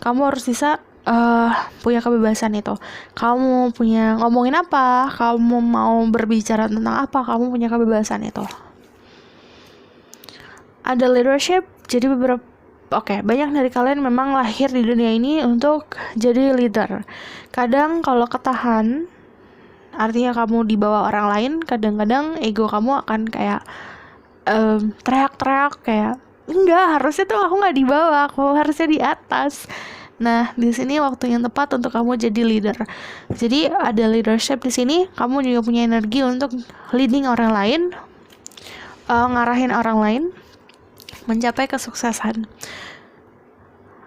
kamu harus bisa punya kebebasan itu. Kamu punya ngomongin apa, kamu mau berbicara tentang apa, kamu punya kebebasan itu. Ada leadership, jadi banyak dari kalian memang lahir di dunia ini untuk jadi leader. Kadang kalau ketahan, artinya kamu di bawah orang lain, kadang-kadang ego kamu akan kayak teriak-teriak kayak, enggak, harusnya tuh aku nggak di bawah, aku harusnya di atas. Nah, di sini waktu yang tepat untuk kamu jadi leader. Jadi ada leadership di sini, kamu juga punya energi untuk leading orang lain, ngarahin orang lain mencapai kesuksesan.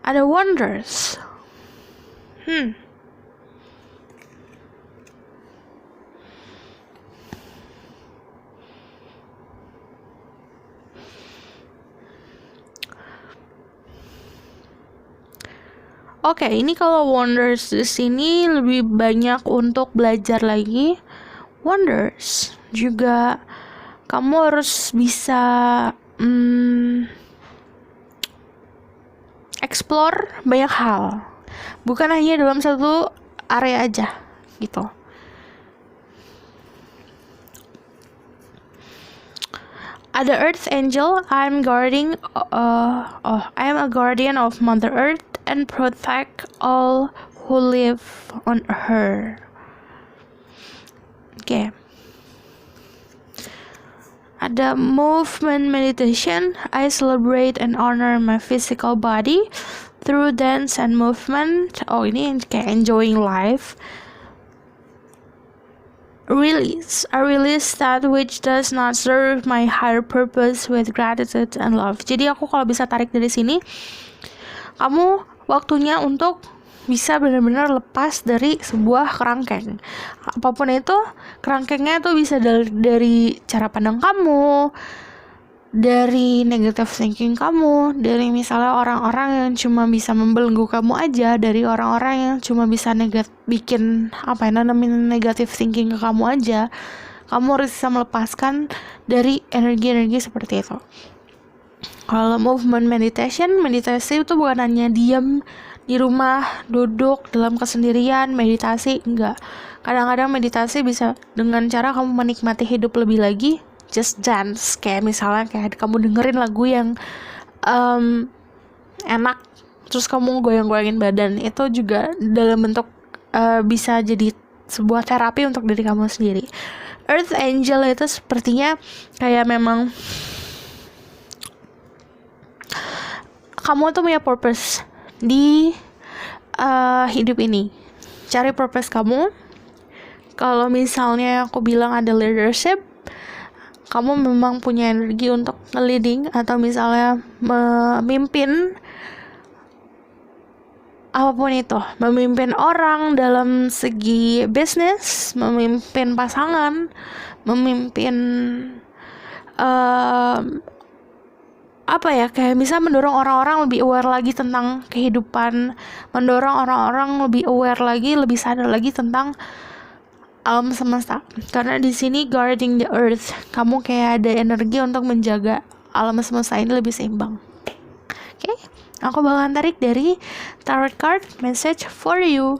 Ada wonders. Oke, ini kalau wonders di sini lebih banyak untuk belajar lagi. Wonders juga kamu harus bisa explore banyak hal. Bukan hanya dalam satu area aja gitu. Ada Earth Angel. I am a guardian of Mother Earth and protect all who live on her. Okay. Ada movement meditation. I celebrate and honor my physical body through dance and movement. Oh, ini kayak enjoying life. I release that which does not serve my higher purpose with gratitude and love. Jadi aku kalau bisa tarik dari sini, kamu waktunya untuk bisa benar-benar lepas dari sebuah kerangkeng. Apapun itu, kerangkengnya itu bisa dari cara pandang kamu, dari negative thinking kamu, dari misalnya orang-orang yang cuma bisa membelenggu kamu aja, dari orang-orang yang cuma bisa bikin negative thinking ke kamu aja. Kamu harus bisa melepaskan dari energi-energi seperti itu. Kalau movement meditasi itu bukan hanya diam di rumah, duduk dalam kesendirian, meditasi, enggak. Kadang-kadang meditasi bisa dengan cara kamu menikmati hidup lebih lagi, just dance, kayak misalnya kayak kamu dengerin lagu yang enak, terus kamu goyang-goyangin badan, itu juga dalam bentuk bisa jadi sebuah terapi untuk diri kamu sendiri. Earth Angel itu sepertinya kayak memang kamu tuh punya purpose di hidup ini. Cari purpose kamu. Kalau misalnya aku bilang ada leadership, kamu memang punya energi untuk leading atau misalnya memimpin apapun itu, memimpin orang dalam segi bisnis, memimpin pasangan, memimpin kayak bisa mendorong orang-orang lebih aware lagi tentang kehidupan, mendorong orang-orang lebih aware lagi, lebih sadar lagi tentang alam semesta. Karena di sini guarding the earth, kamu kayak ada energi untuk menjaga alam semesta ini lebih seimbang. Oke, aku bakalan tarik dari tarot card message for you.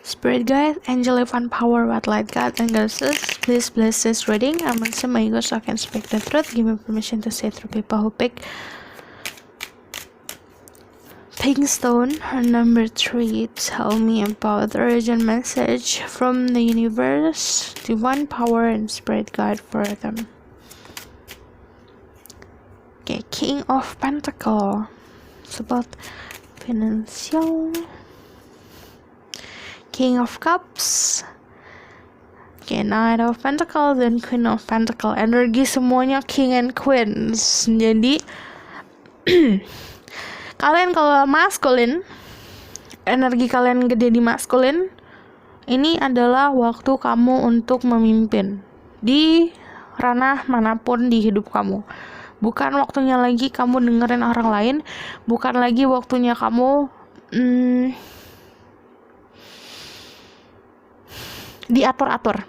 Spirit guide, angel divine power, what light God and goddesses, please bless this reading. I'm answering my ego so I can speak the truth. Give me permission to say through people who pick Pink Stone. Number 3, tell me about the urgent message from the universe, divine power and spirit guide for them. Okay, King of Pentacle. It's about financial. King of Cups. Okay, Knight of Pentacle, then Queen of Pentacle. Energi semuanya King and Queens. Jadi kalian kalau maskulin, energi kalian gede di maskulin, ini adalah waktu kamu untuk memimpin di ranah manapun di hidup kamu. Bukan waktunya lagi kamu dengerin orang lain, bukan lagi waktunya kamu diatur-atur.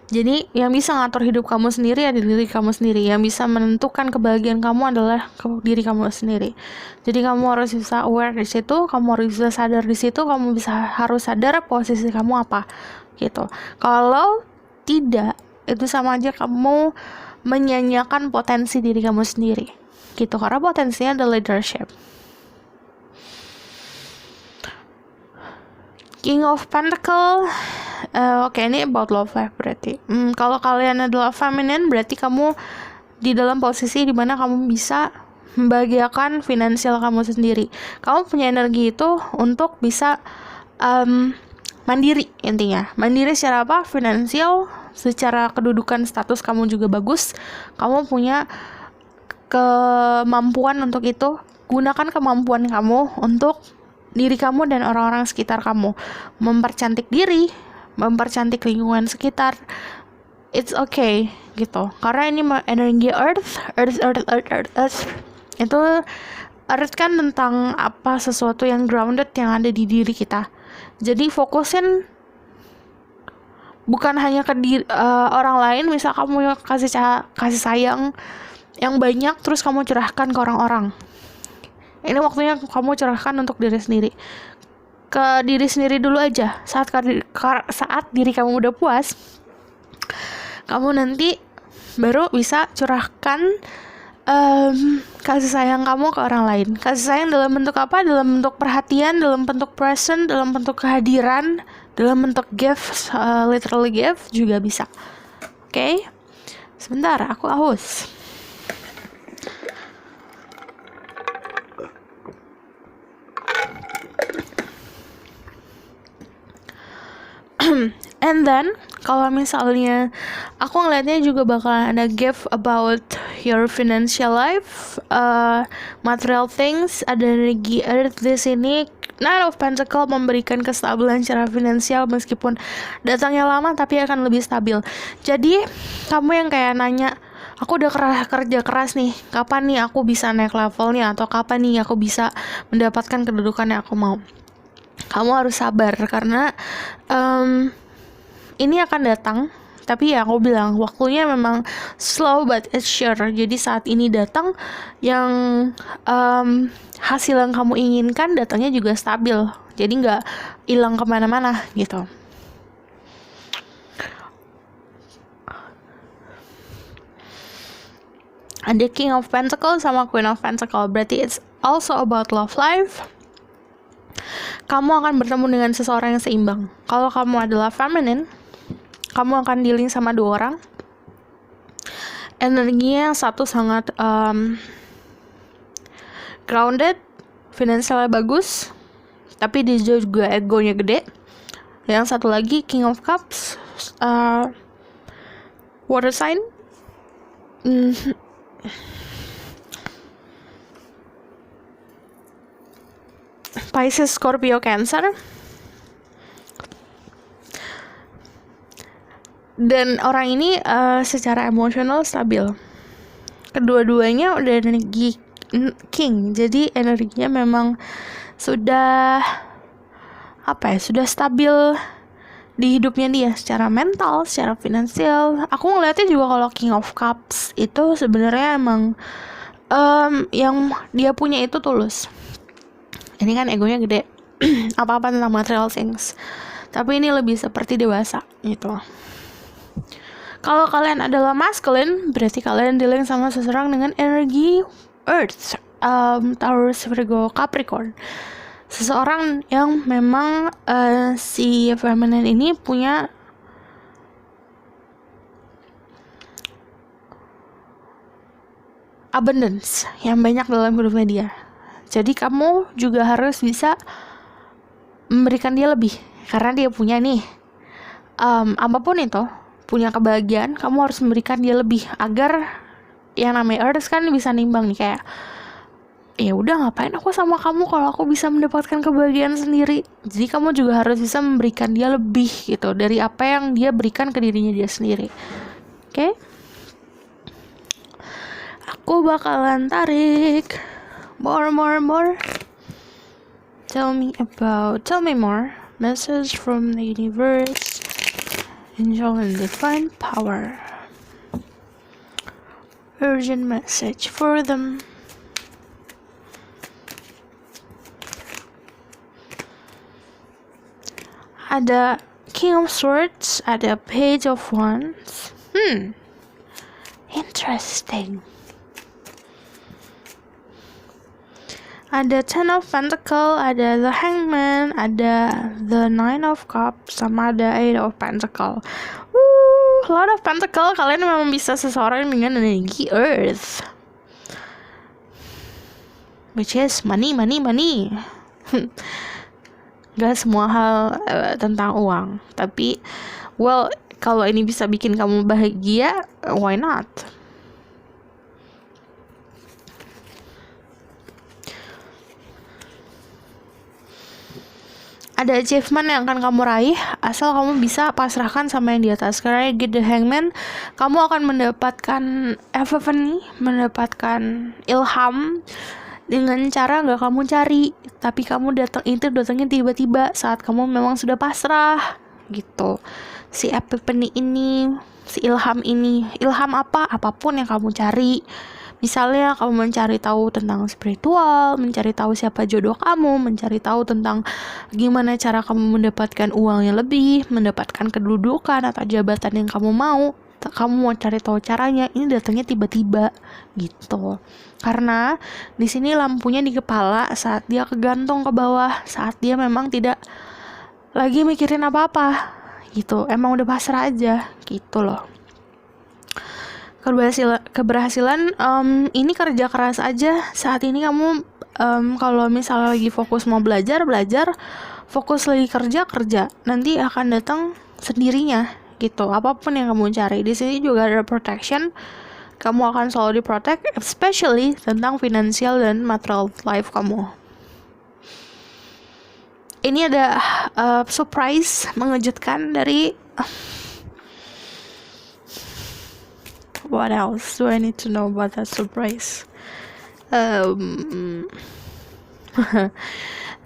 Jadi yang bisa ngatur hidup kamu sendiri adalah diri kamu sendiri. Yang bisa menentukan kebahagiaan kamu adalah diri kamu sendiri. Jadi kamu harus bisa aware di situ, kamu harus bisa sadar di situ, kamu harus sadar posisi kamu apa gitu. Kalau tidak, itu sama aja kamu menyanyiakan potensi diri kamu sendiri gitu. Karena potensinya adalah leadership. King of Pentacle. Oke, ini about love life berarti. Kalau kalian adalah feminine, berarti kamu di dalam posisi dimana kamu bisa membahagiakan finansial kamu sendiri. Kamu punya energi itu untuk bisa mandiri intinya. Mandiri secara apa? Finansial, secara kedudukan status kamu juga bagus. Kamu punya kemampuan untuk itu. Gunakan kemampuan kamu untuk diri kamu dan orang-orang sekitar kamu. Mempercantik diri, mempercantik lingkungan sekitar. It's okay gitu. Karena ini energi earth. Itu earth kan tentang apa, sesuatu yang grounded yang ada di diri kita. Jadi fokusin bukan hanya ke orang lain. Misal kamu kasih sayang yang banyak terus kamu curahkan ke orang-orang. Ini waktunya kamu curahkan untuk diri sendiri. Ke diri sendiri dulu aja. Saat diri kamu udah puas, kamu nanti baru bisa curahkan kasih sayang kamu ke orang lain. Kasih sayang dalam bentuk apa? Dalam bentuk perhatian, dalam bentuk present, dalam bentuk kehadiran, dalam bentuk gift, literally gift juga bisa. Oke? Sebentar, aku haus. And then kalau misalnya aku ngeliatnya juga bakalan ada gift about your financial life, material things, ada energi earth di sini. Knight of Pentacle memberikan kestabilan secara finansial meskipun datangnya lama tapi akan lebih stabil. Jadi kamu yang kayak nanya, aku udah kerja keras nih, kapan nih aku bisa naik levelnya, atau kapan nih aku bisa mendapatkan kedudukan yang aku mau. Kamu harus sabar karena ini akan datang. Tapi ya aku bilang waktunya memang slow but it's sure. Jadi saat ini datang, yang hasil yang kamu inginkan datangnya juga stabil. Jadi nggak hilang kemana-mana gitu. Ada King of Pentacle sama Queen of Pentacle. Berarti it's also about love life. Kamu akan bertemu dengan seseorang yang seimbang. Kalau kamu adalah feminine, kamu akan dealing sama 2 orang. Energinya yang satu sangat grounded, finansialnya bagus, tapi dia juga egonya gede. Yang satu lagi King of Cups, water sign. Pisces, Scorpio, Cancer. Dan orang ini secara emosional stabil. Kedua-duanya udah energi King. Jadi energinya memang sudah sudah stabil di hidupnya dia secara mental, secara finansial. Aku ngeliatnya juga kalau King of Cups itu sebenarnya emang yang dia punya itu tulus. Ini kan egonya gede. Apa-apa tentang material things. Tapi ini lebih seperti dewasa gitu. Kalau kalian adalah masculine, berarti kalian dealing sama seseorang dengan energi Earth, Taurus, Virgo, Capricorn. Seseorang yang memang si feminine ini punya abundance yang banyak dalam hidupnya dia. Jadi kamu juga harus bisa memberikan dia lebih, karena dia punya nih apapun itu, punya kebahagiaan, kamu harus memberikan dia lebih agar yang namanya Earth kan bisa nimbang nih, kayak ya udah ngapain aku sama kamu kalau aku bisa mendapatkan kebahagiaan sendiri. Jadi kamu juga harus bisa memberikan dia lebih gitu dari apa yang dia berikan ke dirinya dia sendiri. Oke? Aku bakalan tarik more. Tell me more message from the universe angel and divine power. Urgent message for them. Ada King of Swords, ada Page of Wands. Interesting. Ada Ten of Pentacle, ada The Hangman, ada The Nine of Cups, sama ada Eight of Pentacle. A lot of Pentacle. Kalian memang bisa seseorang dengan energi Earth, which is money. Gak semua hal tentang uang, tapi well, kalau ini bisa bikin kamu bahagia, why not? Ada achievement yang akan kamu raih asal kamu bisa pasrahkan sama yang di atas. Karena get the Hangman, kamu akan mendapatkan epiphany, mendapatkan ilham dengan cara gak kamu cari, tapi kamu datangnya tiba-tiba saat kamu memang sudah pasrah gitu. Si epiphany ini, si ilham ini, ilham apa? Apapun yang kamu cari. Misalnya kamu mencari tahu tentang spiritual, mencari tahu siapa jodoh kamu, mencari tahu tentang gimana cara kamu mendapatkan uang yang lebih, mendapatkan kedudukan atau jabatan yang kamu mau cari tahu caranya, ini datangnya tiba-tiba gitu. Karena di sini lampunya di kepala saat dia kegantung ke bawah, saat dia memang tidak lagi mikirin apa-apa gitu, emang udah pasrah aja gitu loh. Keberhasilan ini kerja keras aja. Saat ini kamu kalau misalnya lagi fokus mau belajar, fokus lagi kerja, nanti akan datang sendirinya gitu. Apapun yang kamu cari di sini juga ada protection. Kamu akan selalu diprotect, especially tentang financial dan material life kamu. Ini ada surprise mengejutkan dari what else do I need to know about that surprise?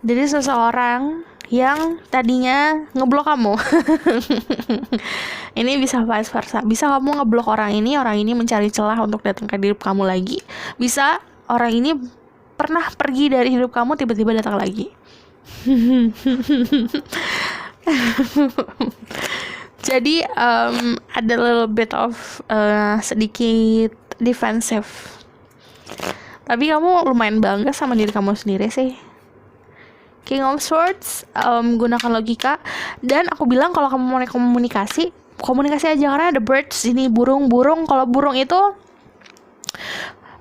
Jadi seseorang yang tadinya ngeblok kamu ini bisa vice versa. Bisa kamu ngeblok orang ini mencari celah untuk datang ke hidup kamu lagi. Bisa orang ini pernah pergi dari hidup kamu, tiba-tiba datang lagi. Jadi ada little bit of sedikit defensive. Tapi kamu lumayan bangga sama diri kamu sendiri sih. King of Swords, gunakan logika. Dan aku bilang kalau kamu mau komunikasi aja, karena ada birds ini, burung. Kalau burung itu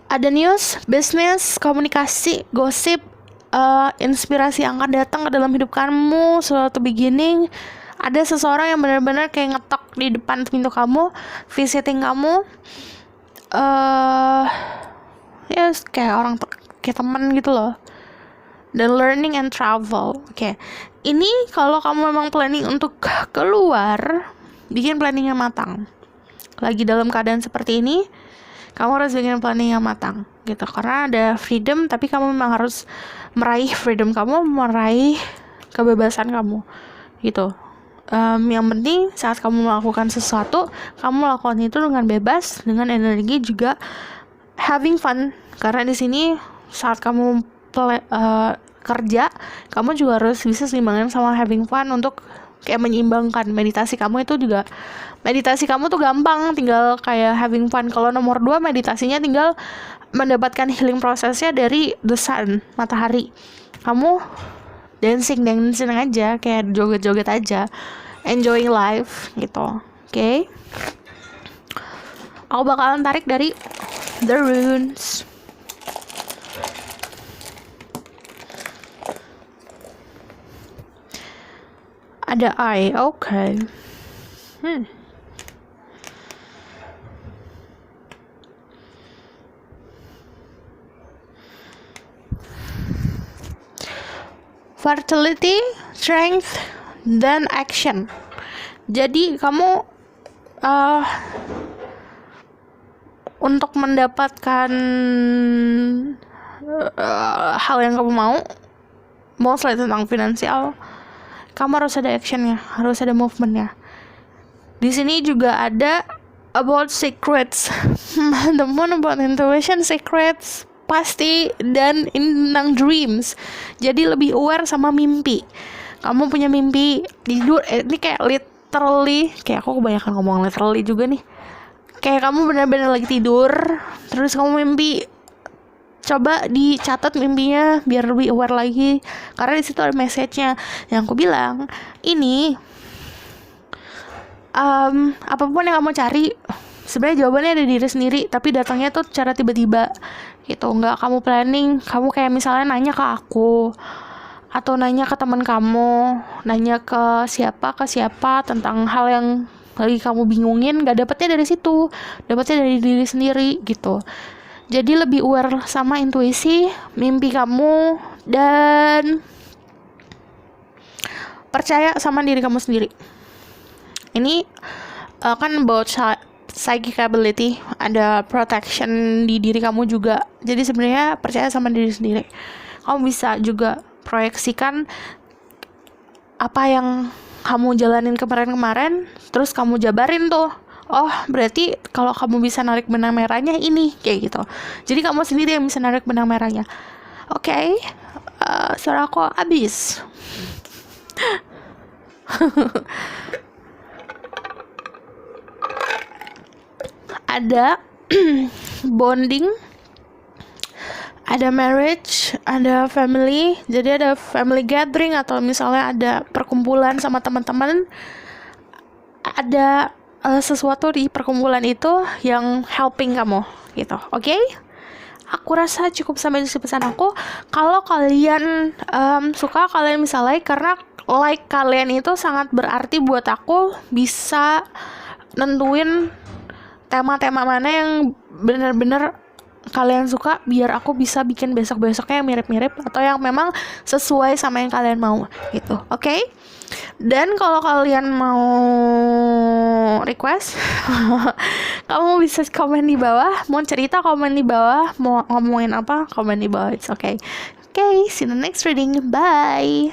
ada news, business, komunikasi, gosip, inspirasi yang akan datang ke dalam hidup kamu, suatu beginning. Ada seseorang yang benar-benar kayak ngetok di depan pintu kamu, visiting kamu, kayak orang kayak teman gitu loh. Dan learning and travel. Oke. Ini kalau kamu memang planning untuk keluar, bikin planning yang matang. Lagi dalam keadaan seperti ini, kamu harus bikin planning yang matang gitu. Karena ada freedom, tapi kamu memang harus meraih freedom kamu, meraih kebebasan kamu gitu. Yang penting saat kamu melakukan sesuatu, kamu lakukan itu dengan bebas, dengan energi, juga having fun. Karena di sini saat kamu kerja, kamu juga harus bisa seimbangin sama having fun untuk kayak menyeimbangkan. Meditasi kamu tuh gampang, tinggal kayak having fun. Kalau nomor 2 meditasinya tinggal mendapatkan healing prosesnya dari the sun, matahari. Kamu dancing aja, kayak joget-joget aja, enjoying life gitu. Oke. Aku bakalan tarik dari the runes. Ada eye, okay. Fertility, strength, dan action. Jadi kamu untuk mendapatkan hal yang kamu mau, mostly tentang finansial, kamu harus ada actionnya, harus ada movementnya. Di sini juga ada about secrets. Teman about intuition, secrets pasti, dan tentang dreams. Jadi lebih aware sama mimpi. Kamu punya mimpi tidur, ini kayak literally, kayak aku kebanyakan ngomong literally juga nih. Kayak kamu benar-benar lagi tidur, terus kamu mimpi. Coba dicatat mimpinya biar lebih aware lagi, karena di situ ada message-nya. Yang aku bilang ini, apapun yang kamu cari, sebenarnya jawabannya ada di diri sendiri, tapi datangnya tuh secara tiba-tiba gitu, nggak kamu planning. Kamu kayak misalnya nanya ke aku, atau nanya ke teman kamu, nanya ke siapa tentang hal yang lagi kamu bingungin, nggak dapetnya dari situ, dapetnya dari diri sendiri gitu. Jadi lebih aware sama intuisi, mimpi kamu, dan percaya sama diri kamu sendiri. Ini kan about psychic ability, ada protection di diri kamu juga. Jadi sebenarnya percaya sama diri sendiri. Kamu bisa juga proyeksikan apa yang kamu jalanin kemarin-kemarin, terus kamu jabarin tuh. Oh, berarti kalau kamu bisa narik benang merahnya ini, kayak gitu. Jadi kamu sendiri yang bisa narik benang merahnya. Oke, suara aku habis. Ada bonding, ada marriage, ada family. Jadi ada family gathering, atau misalnya ada perkumpulan sama teman-teman. Ada sesuatu di perkumpulan itu yang helping kamu gitu. Oke? Aku rasa cukup sampai di pesan aku. Kalau kalian suka, kalian bisa like, karena like kalian itu sangat berarti buat aku, bisa nentuin tema-tema mana yang benar-benar kalian suka, biar aku bisa bikin besok-besoknya yang mirip-mirip, atau yang memang sesuai sama yang kalian mau gitu. Oke? Dan kalau kalian mau request, kamu bisa komen di bawah. Mau cerita, komen di bawah. Mau ngomongin apa, komen di bawah. It's okay. Okay, see you in the next reading. Bye.